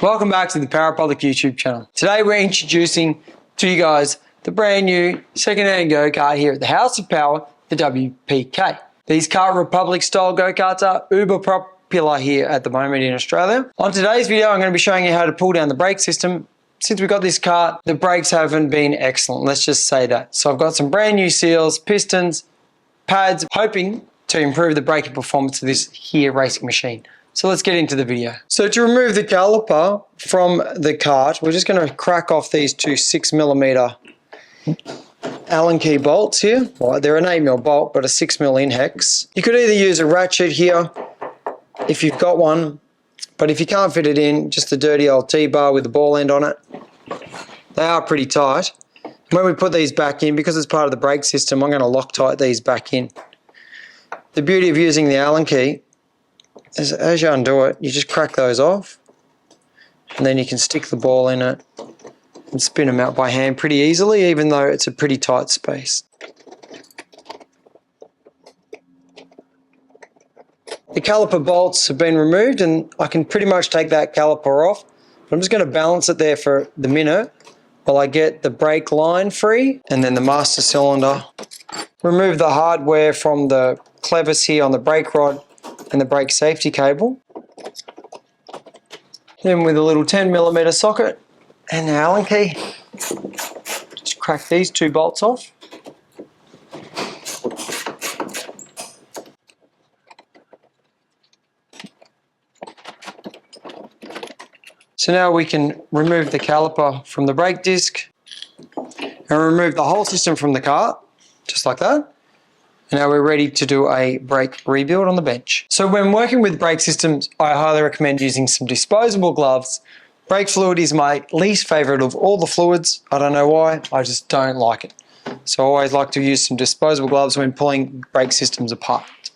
Welcome back to the Power Public YouTube channel. Today we're introducing to you guys the brand new second-hand go-kart here at the House of Power, the WPK. These Kart Republic style go-karts are uber popular here at the moment in Australia. On today's video I'm going to be showing you how to pull down the brake system. Since we got this kart, the brakes haven't been excellent, let's just say that. So I've got some brand new seals, pistons, pads, hoping to improve the braking performance of this here racing machine. So let's get into the video. So to remove the caliper from the kart, we're just going to crack off these two 6mm Allen key bolts here. Well, they're an 8mm bolt, but a 6mm in hex. You could either use a ratchet here if you've got one, but if you can't fit it in, just a dirty old T-bar with the ball end on it. They are pretty tight. When we put these back in, because it's part of the brake system, I'm going to Loctite these back in. The beauty of using the Allen key is as you undo it, you just crack those off, and then you can stick the ball in it and spin them out by hand pretty easily, even though it's a pretty tight space. The caliper bolts have been removed and I can pretty much take that caliper off. I'm just going to balance it there for the minute while I get the brake line free and then the master cylinder. Remove the hardware from the clevis here on the brake rod and the brake safety cable. Then with a little 10mm socket and the Allen key, just crack these two bolts off. So now we can remove the caliper from the brake disc and remove the whole system from the kart, just like that. And now we're ready to do a brake rebuild on the bench. So when working with brake systems, I highly recommend using some disposable gloves. Brake fluid is my least favorite of all the fluids. I don't know why, I just don't like it. So I always like to use some disposable gloves when pulling brake systems apart.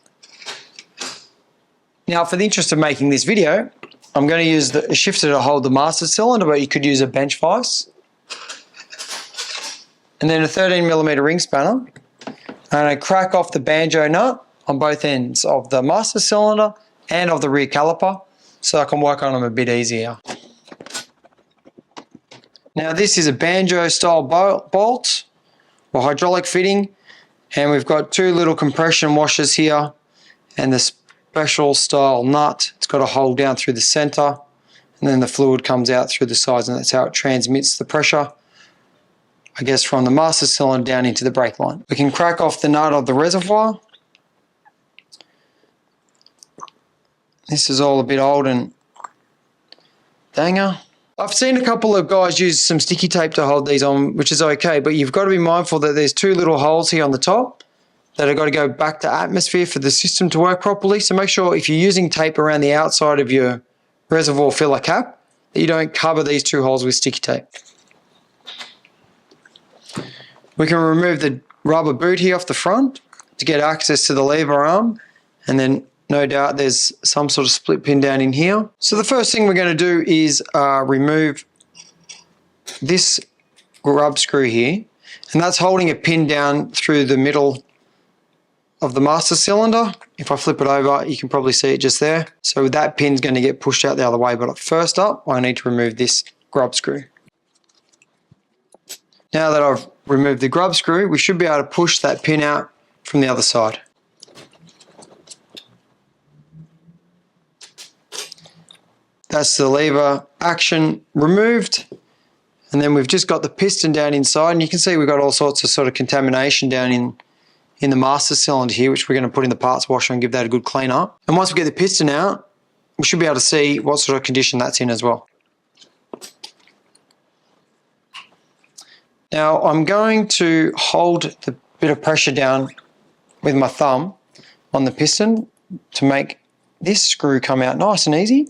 Now for the interest of making this video, I'm going to use the shifter to hold the master cylinder, but you could use a bench vise. And then a 13mm ring spanner. And I crack off the banjo nut on both ends of the master cylinder and of the rear caliper so I can work on them a bit easier. Now this is a banjo style bolt or hydraulic fitting, and we've got two little compression washers here and the special style nut. It's got a hole down through the center and then the fluid comes out through the sides, and that's how it transmits the pressure, I guess, from the master cylinder down into the brake line. We can crack off the nut of the reservoir. This is all a bit old and danger. I've seen a couple of guys use some sticky tape to hold these on, which is okay, but you've got to be mindful that there's two little holes here on the top that have got to go back to atmosphere for the system to work properly. So make sure if you're using tape around the outside of your reservoir filler cap that you don't cover these two holes with sticky tape. We can remove the rubber boot here off the front to get access to the lever arm, and then no doubt there's some sort of split pin down in here. So the first thing we're going to do is remove this grub screw here, and that's holding a pin down through the middle of the master cylinder. If I flip it over, you can probably see it just there. So that pin's going to get pushed out the other way, but first up I need to remove this grub screw. Now that I've removed the grub screw, we should be able to push that pin out from the other side. That's the lever action removed. And then we've just got the piston down inside, and you can see we've got all sorts of sort of contamination down in the master cylinder here, which we're going to put in the parts washer and give that a good clean up. And once we get the piston out, we should be able to see what sort of condition that's in as well. Now I'm going to hold the bit of pressure down with my thumb on the piston to make this screw come out nice and easy.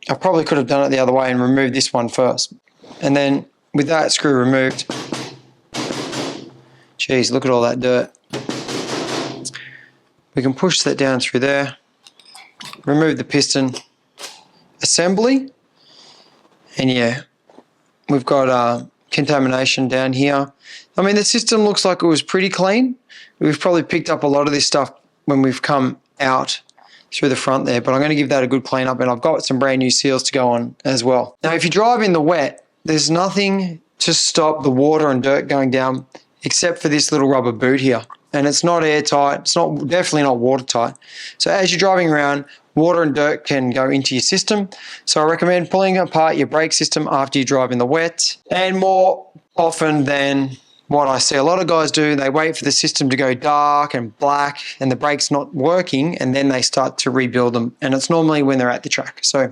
I probably could have done it the other way and removed this one first. And then with that screw removed, geez, look at all that dirt. We can push that down through there, remove the piston assembly. And yeah, we've got contamination down here. I mean, the system looks like it was pretty clean. We've probably picked up a lot of this stuff when we've come out through the front there, but I'm going to give that a good clean up, and I've got some brand new seals to go on as well. Now, if you drive in the wet, there's nothing to stop the water and dirt going down except for this little rubber boot here. And it's not airtight. It's definitely not watertight. So as you're driving around, water and dirt can go into your system. So I recommend pulling apart your brake system after you drive in the wet. And more often than what I see a lot of guys do, they wait for the system to go dark and black and the brake's not working, and then they start to rebuild them. And it's normally when they're at the track. So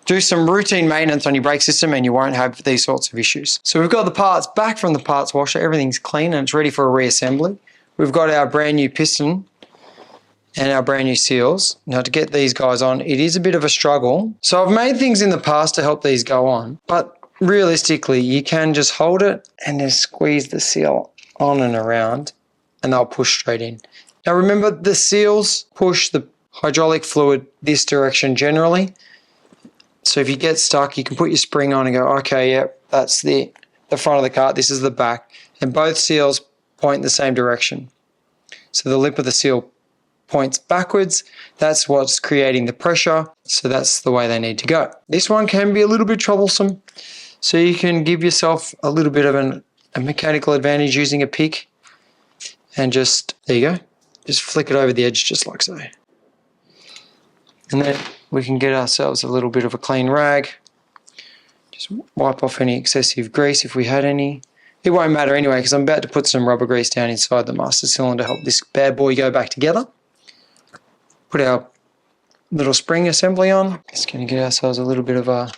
do some routine maintenance on your brake system and you won't have these sorts of issues. So we've got the parts back from the parts washer. Everything's clean and it's ready for a reassembly. We've got our brand new piston and our brand new seals. Now, to get these guys on, it is a bit of a struggle. So I've made things in the past to help these go on, but realistically, you can just hold it and just squeeze the seal on and around and they'll push straight in. Now remember, the seals push the hydraulic fluid this direction generally. So if you get stuck, you can put your spring on and go, okay, yep, that's the front of the cart, this is the back. And both seals point in the same direction. So the lip of the seal points backwards. That's what's creating the pressure. So that's the way they need to go. This one can be a little bit troublesome. So you can give yourself a little bit of a mechanical advantage using a pick and just, there you go, just flick it over the edge just like so. And then we can get ourselves a little bit of a clean rag. Just wipe off any excessive grease if we had any. It won't matter anyway because I'm about to put some rubber grease down inside the master cylinder to help this bad boy go back together. Put our little spring assembly on. Just going to get ourselves a little bit of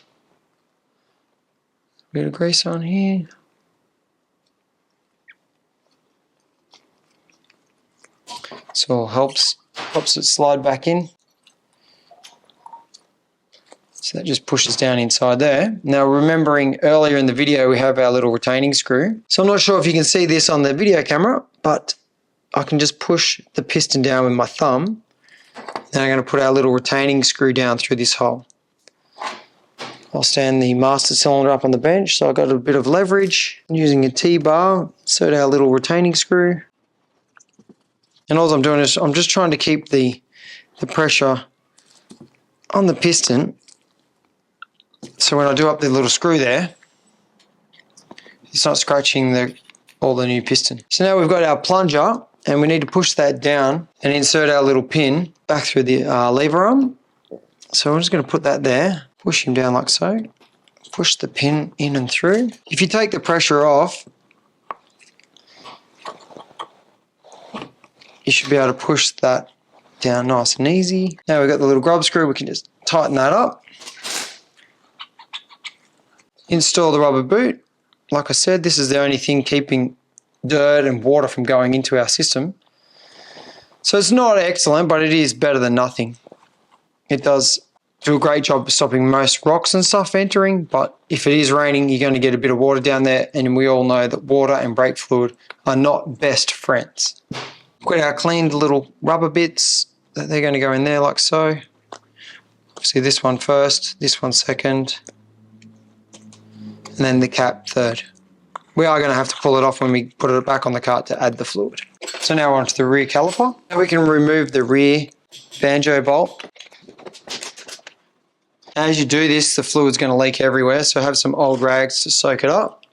grease on here. So it helps it slide back in. So that just pushes down inside there. Now, remembering earlier in the video, we have our little retaining screw. So I'm not sure if you can see this on the video camera, but I can just push the piston down with my thumb. Then I'm going to put our little retaining screw down through this hole. I'll stand the master cylinder up on the bench, so I've got a bit of leverage. I'm using a T-bar, insert our little retaining screw. And all I'm doing is I'm just trying to keep the pressure on the piston. So when I do up the little screw there, it's not scratching all the new piston. So now we've got our plunger and we need to push that down and insert our little pin back through the lever arm. So I'm just going to put that there, push him down like so, push the pin in and through. If you take the pressure off, you should be able to push that down nice and easy. Now we've got the little grub screw, we can just tighten that up. Install the rubber boot. Like I said, this is the only thing keeping dirt and water from going into our system. So it's not excellent, but it is better than nothing. It does do a great job of stopping most rocks and stuff entering, but if it is raining, you're going to get a bit of water down there, and we all know that water and brake fluid are not best friends. Got our cleaned little rubber bits that they're going to go in there like so. See, this one first, this one second, and then the cap third. We are going to have to pull it off when we put it back on the cart to add the fluid. So now we're onto the rear caliper. Now we can remove the rear banjo bolt. As you do this, the fluid's going to leak everywhere, so have some old rags to soak it up.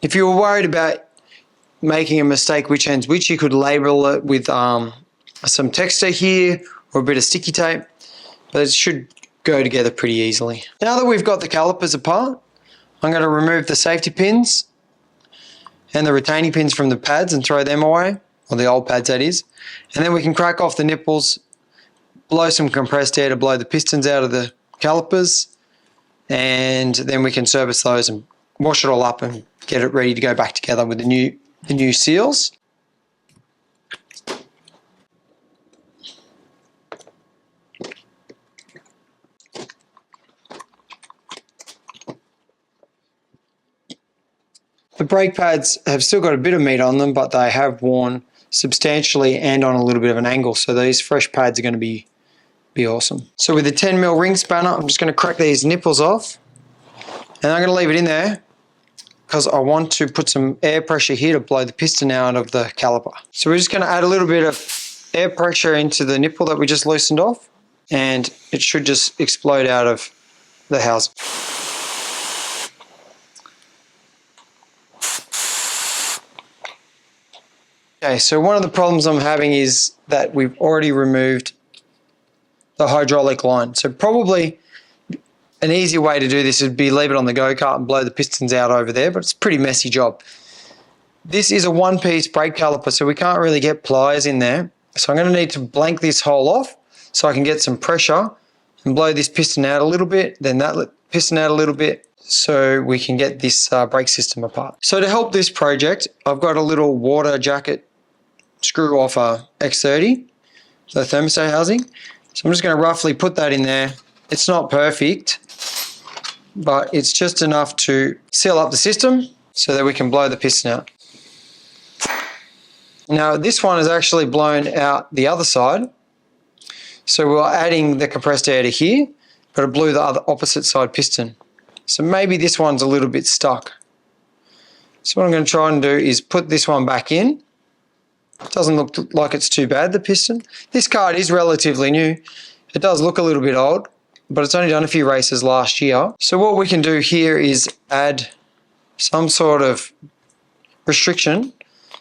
If you were worried about making a mistake which ends which, you could label it with some texture here or a bit of sticky tape, but it should go together pretty easily. Now that we've got the calipers apart, I'm going to remove the safety pins and the retaining pins from the pads and throw them away, or the old pads that is, and then we can crack off the nipples, blow some compressed air to blow the pistons out of the calipers, and then we can service those and wash it all up and get it ready to go back together with the new seals. The brake pads have still got a bit of meat on them, but they have worn substantially and on a little bit of an angle, so these fresh pads are going to be awesome. So with the 10mm ring spanner, I'm just going to crack these nipples off, and I'm going to leave it in there because I want to put some air pressure here to blow the piston out of the caliper. So we're just going to add a little bit of air pressure into the nipple that we just loosened off, and it should just explode out of the housing. Okay, so one of the problems I'm having is that we've already removed the hydraulic line. So probably an easy way to do this would be leave it on the go-kart and blow the pistons out over there, but it's a pretty messy job. This is a one-piece brake caliper, so we can't really get pliers in there. So I'm going to need to blank this hole off so I can get some pressure and blow this piston out a little bit, then that piston out a little bit, so we can get this brake system apart. So to help this project, I've got a little water jacket screw off a X30, the thermostat housing. So I'm just going to roughly put that in there. It's not perfect, but it's just enough to seal up the system so that we can blow the piston out. Now this one is actually blown out the other side. So we're adding the compressed air to here, but it blew the other opposite side piston. So maybe this one's a little bit stuck. So what I'm going to try and do is put this one back in. It doesn't look like it's too bad, the piston. This kart is relatively new. It does look a little bit old, but it's only done a few races last year. So what we can do here is add some sort of restriction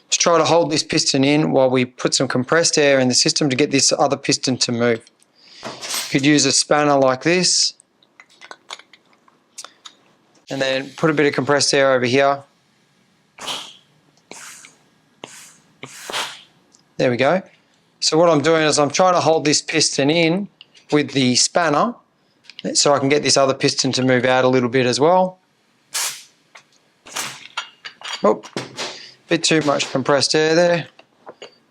to try to hold this piston in while we put some compressed air in the system to get this other piston to move. You could use a spanner like this and then put a bit of compressed air over here. There we go. So what I'm doing is I'm trying to hold this piston in with the spanner so I can get this other piston to move out a little bit as well. Oh, bit too much compressed air there.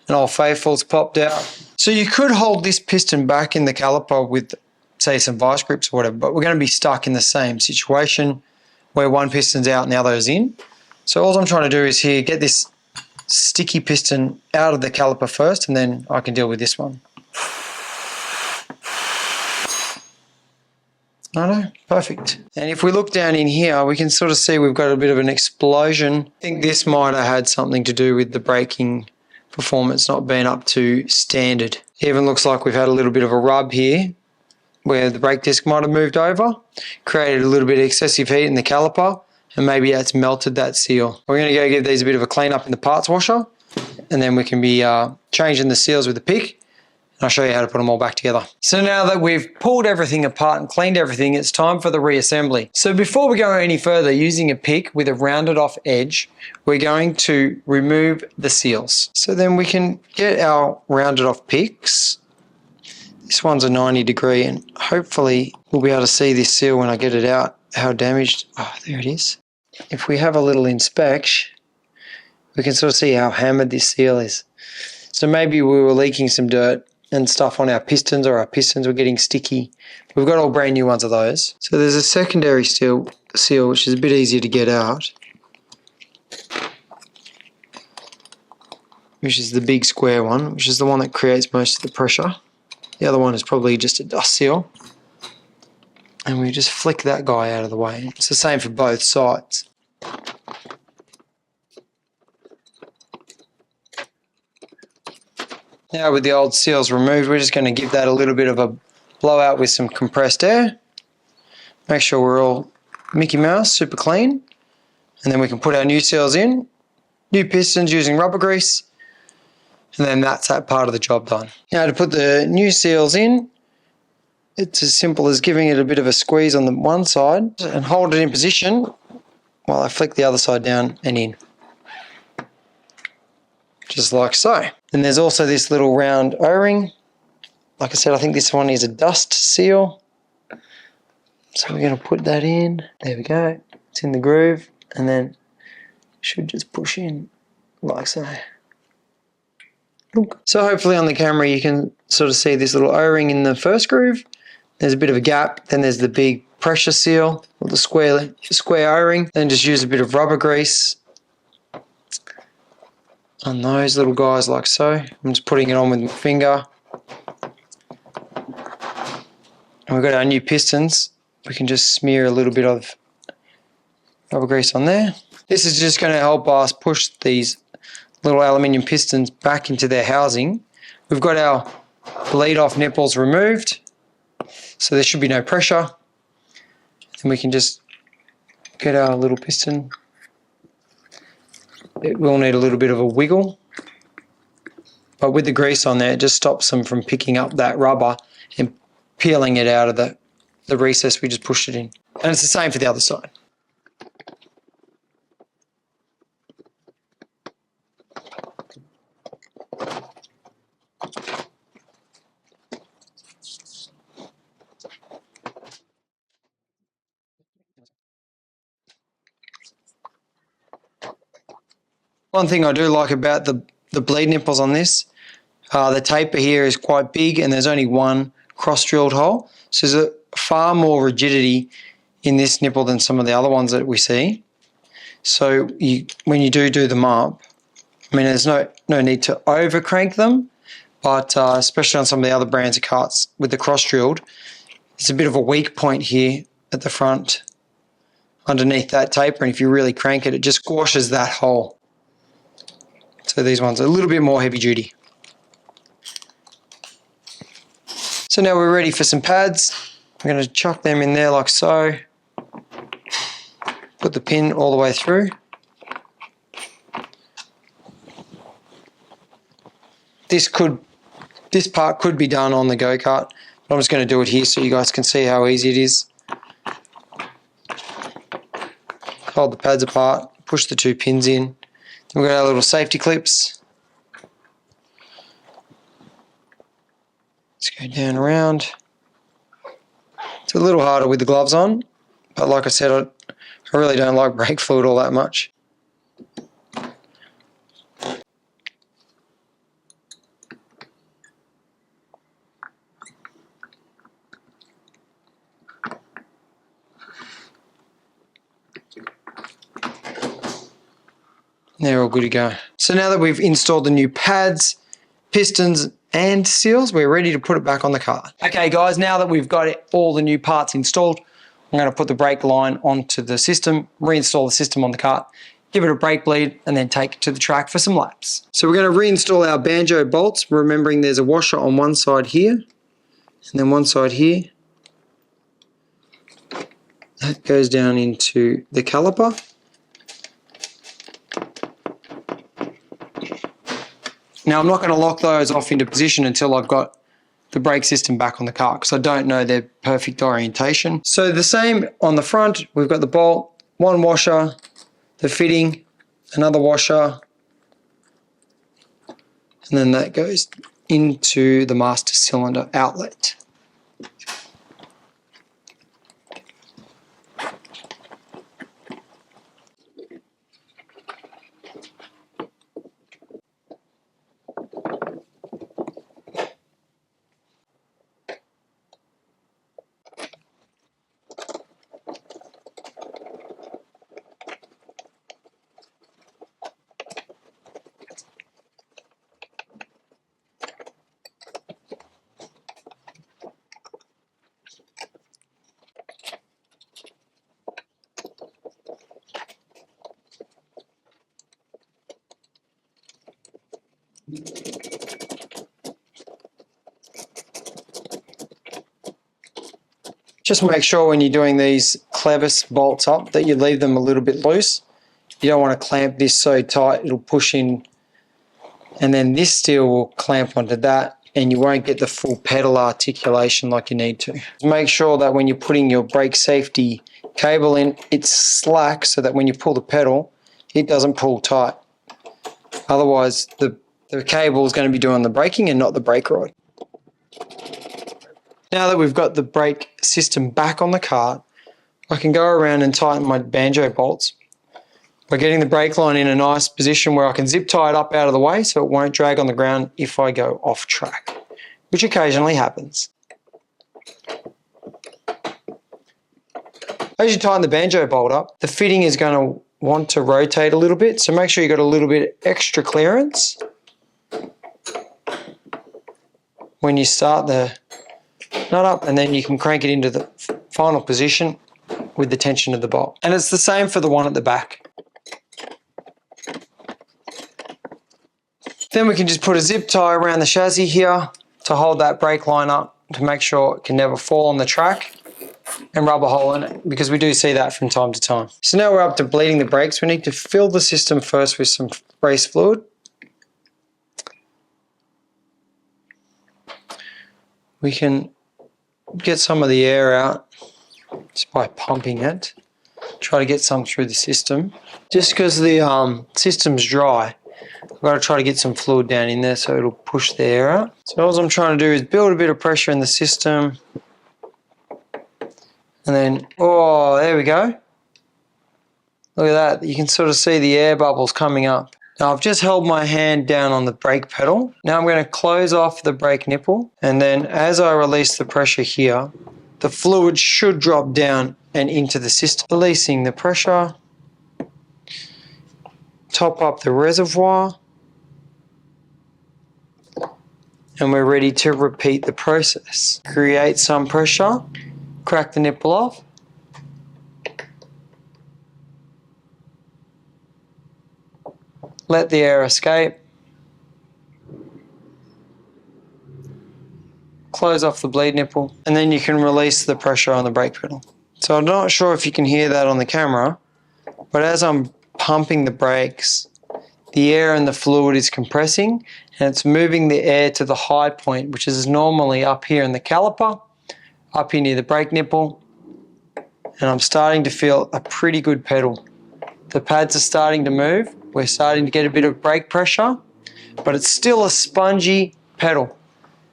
And Old Faithful's popped out. So you could hold this piston back in the caliper with, say, some vice grips or whatever, but we're going to be stuck in the same situation where one piston's out and the other is in. So all I'm trying to do is here, get this sticky piston out of the caliper first, and then I can deal with this one. Perfect. And if we look down in here, we can sort of see we've got a bit of an explosion. I think this might have had something to do with the braking performance not being up to standard. It even looks like we've had a little bit of a rub here where the brake disc might have moved over, created a little bit of excessive heat in the caliper, and maybe that's melted that seal. We're going to go give these a bit of a clean up in the parts washer, and then we can be changing the seals with the pick. I'll show you how to put them all back together. So now that we've pulled everything apart and cleaned everything, it's time for the reassembly. So before we go any further, using a pick with a rounded off edge, we're going to remove the seals. So then we can get our rounded off picks. This one's a 90 degree, and hopefully we'll be able to see this seal when I get it out, how damaged. Oh, there it is. If we have a little inspection, we can sort of see how hammered this seal is. So maybe we were leaking some dirt and stuff on our pistons, or our pistons were getting sticky. We've got all brand new ones of those. So there's a secondary seal which is a bit easier to get out, which is the big square one, which is the one that creates most of the pressure. The other one is probably just a dust seal. And we just flick that guy out of the way. It's the same for both sides. Now with the old seals removed, we're just going to give that a little bit of a blowout with some compressed air. Make sure we're all Mickey Mouse, super clean. And then we can put our new seals in. New pistons using rubber grease. And then that's that part of the job done. Now to put the new seals in, it's as simple as giving it a bit of a squeeze on the one side and hold it in position while I flick the other side down and in. Just like so. And there's also this little round O-ring. Like I said, I think this one is a dust seal. So we're going to put that in. There we go. It's in the groove, and then should just push in like so. So hopefully on the camera you can sort of see this little O-ring in the first groove. There's a bit of a gap. Then there's the big pressure seal with the square O-ring. Then just use a bit of rubber grease on those little guys like so. I'm just putting it on with my finger. And we've got our new pistons. We can just smear a little bit of rubber grease on there. This is just going to help us push these little aluminium pistons back into their housing. We've got our bleed off nipples removed, so there should be no pressure. And we can just get our little piston. It will need a little bit of a wiggle, but with the grease on there, it just stops them from picking up that rubber and peeling it out of the recess we just pushed it in. And it's the same for the other side. One thing I do like about the bleed nipples on this, the taper here is quite big and there's only one cross-drilled hole. So there's far more rigidity in this nipple than some of the other ones that we see. So when you do them up, I mean, there's no need to over crank them, but especially on some of the other brands of carts with the cross-drilled, it's a bit of a weak point here at the front underneath that taper, and if you really crank it, it just squashes that hole. So these ones are a little bit more heavy duty. So now we're ready for some pads. I'm going to chuck them in there like so. Put the pin all the way through. This part could be done on the go-kart, but I'm just going to do it here so you guys can see how easy it is. Hold the pads apart, push the two pins in. We've got our little safety clips. Let's go down around. It's a little harder with the gloves on, but like I said, I really don't like brake fluid all that much. They're all good to go. So now that we've installed the new pads, pistons and seals, we're ready to put it back on the car. Okay guys, now that we've got all the new parts installed, I'm going to put the brake line onto the system, reinstall the system on the cart, give it a brake bleed, and then take it to the track for some laps. So we're going to reinstall our banjo bolts, remembering there's a washer on one side here, and then one side here. That goes down into the caliper. Now I'm not going to lock those off into position until I've got the brake system back on the car because I don't know their perfect orientation. So the same on the front, we've got the bolt, one washer, the fitting, another washer, and then that goes into the master cylinder outlet. Just make sure when you're doing these clevis bolts up that you leave them a little bit loose. You don't want to clamp this so tight it'll push in, and then this steel will clamp onto that and you won't get the full pedal articulation like you need to. Make sure that when you're putting your brake safety cable in, it's slack so that when you pull the pedal it doesn't pull tight. Otherwise the cable is going to be doing the braking and not the brake rod. Now that we've got the brake system back on the cart, I can go around and tighten my banjo bolts by getting the brake line in a nice position where I can zip tie it up out of the way so it won't drag on the ground if I go off track, which occasionally happens. As you tighten the banjo bolt up, the fitting is going to want to rotate a little bit, so make sure you've got a little bit extra clearance when you start the nut up, and then you can crank it into the final position with the tension of the bolt. And it's the same for the one at the back. Then we can just put a zip tie around the chassis here to hold that brake line up to make sure it can never fall on the track, and rub a hole in it because we do see that from time to time. So now we're up to bleeding the brakes. We need to fill the system first with some race fluid. We can get some of the air out just by pumping it. Try to get some through the system. Just because the system's dry, I've got to try to get some fluid down in there so it'll push the air out. So all I'm trying to do is build a bit of pressure in the system. And then, oh, there we go. Look at that. You can sort of see the air bubbles coming up. Now I've just held my hand down on the brake pedal. Now I'm going to close off the brake nipple. And then as I release the pressure here, the fluid should drop down and into the system. Releasing the pressure. Top up the reservoir. And we're ready to repeat the process. Create some pressure. Crack the nipple off. Let the air escape. Close off the bleed nipple, and then you can release the pressure on the brake pedal. So I'm not sure if you can hear that on the camera, but as I'm pumping the brakes, the air and the fluid is compressing and it's moving the air to the high point, which is normally up here in the caliper, up here near the brake nipple, and I'm starting to feel a pretty good pedal. The pads are starting to move. We're starting to get a bit of brake pressure, but it's still a spongy pedal.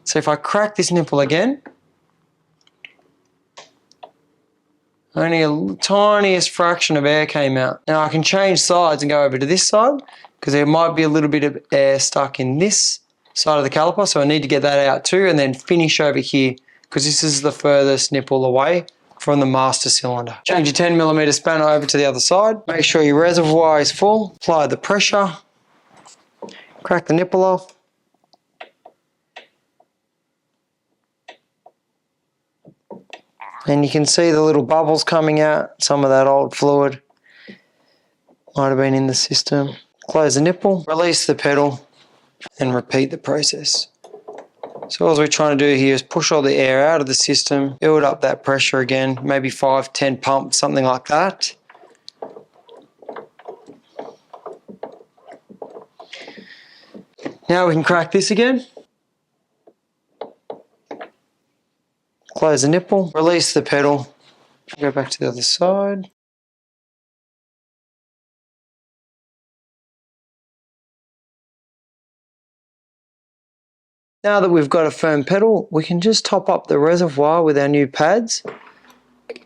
So if I crack this nipple again, only a tiniest fraction of air came out. Now I can change sides and go over to this side because there might be a little bit of air stuck in this side of the caliper, so I need to get that out too, and then finish over here because this is the furthest nipple away from the master cylinder. Change your 10mm spanner over to the other side. Make sure your reservoir is full. Apply the pressure. Crack the nipple off. And you can see the little bubbles coming out. Some of that old fluid might have been in the system. Close the nipple, release the pedal, and repeat the process. So all we're trying to do here is push all the air out of the system, build up that pressure again, maybe 5, 10 pumps, something like that. Now we can crack this again. Close the nipple, release the pedal, go back to the other side. Now that we've got a firm pedal, we can just top up the reservoir with our new pads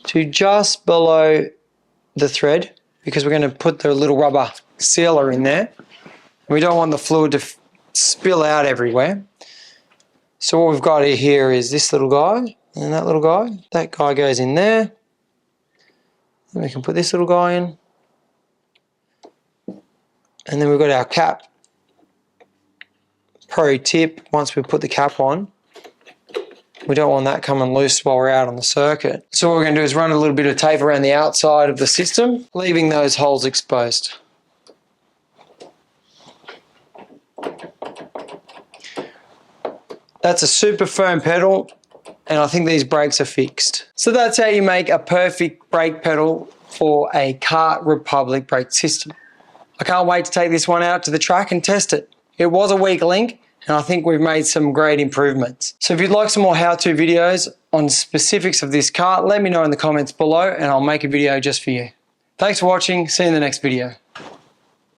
to just below the thread because we're going to put the little rubber sealer in there. We don't want the fluid to spill out everywhere. So what we've got here is this little guy and that little guy. That guy goes in there. Then we can put this little guy in. And then we've got our cap. Pro tip, once we put the cap on, we don't want that coming loose while we're out on the circuit. So what we're going to do is run a little bit of tape around the outside of the system, leaving those holes exposed. That's a super firm pedal, and I think these brakes are fixed. So that's how you make a perfect brake pedal for a Kart Republic brake system. I can't wait to take this one out to the track and test it. It was a weak link, and I think we've made some great improvements. So if you'd like some more how-to videos on specifics of this Kart, let me know in the comments below and I'll make a video just for you. Thanks for watching. See you in the next video.